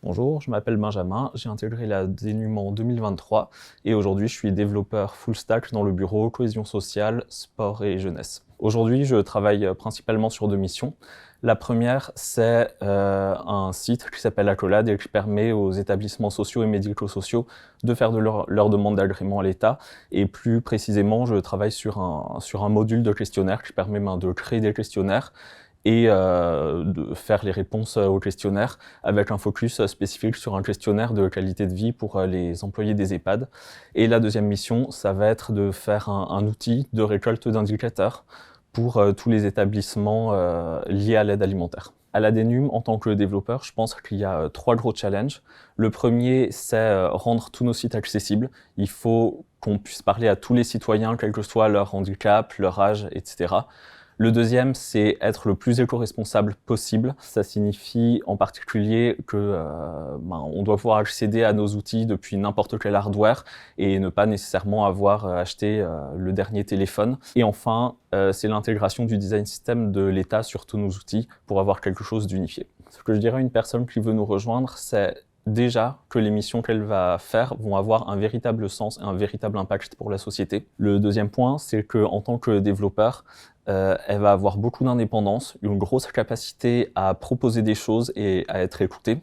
Bonjour, je m'appelle Benjamin, j'ai intégré la DNUM en 2023 et aujourd'hui je suis développeur full stack dans le bureau cohésion sociale, sport et jeunesse. Aujourd'hui je travaille principalement sur deux missions. La première c'est un site qui s'appelle Accolade et qui permet aux établissements sociaux et médico-sociaux de faire leur demande d'agrément à l'État et plus précisément je travaille sur un module de questionnaire qui permet de créer des questionnaires et de faire les réponses aux questionnaires avec un focus spécifique sur un questionnaire de qualité de vie pour les employés des EHPAD. Et la deuxième mission, ça va être de faire un outil de récolte d'indicateurs pour tous les établissements liés à l'aide alimentaire. À la DNUM, en tant que développeur, je pense qu'il y a trois gros challenges. Le premier, c'est rendre tous nos sites accessibles. Il faut qu'on puisse parler à tous les citoyens, quel que soit leur handicap, leur âge, etc. Le deuxième, c'est être le plus éco-responsable possible. Ça signifie en particulier que on doit pouvoir accéder à nos outils depuis n'importe quel hardware et ne pas nécessairement avoir acheté le dernier téléphone. Et enfin, c'est l'intégration du design system de l'État sur tous nos outils pour avoir quelque chose d'unifié. Ce que je dirais à une personne qui veut nous rejoindre, c'est déjà que les missions qu'elle va faire vont avoir un véritable sens et un véritable impact pour la société. Le deuxième point, c'est qu'en tant que développeur, elle va avoir beaucoup d'indépendance, une grosse capacité à proposer des choses et à être écoutée.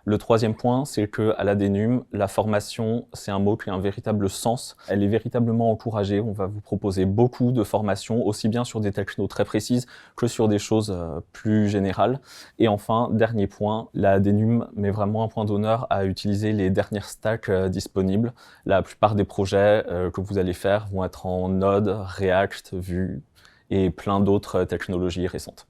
Le troisième point, c'est qu'à la DNUM, la formation, c'est un mot qui a un véritable sens. Elle est véritablement encouragée. On va vous proposer beaucoup de formations, aussi bien sur des technos très précises que sur des choses plus générales. Et enfin, dernier point, la DNUM met vraiment un point d'honneur à utiliser les dernières stacks disponibles. La plupart des projets que vous allez faire vont être en Node, React, Vue et plein d'autres technologies récentes.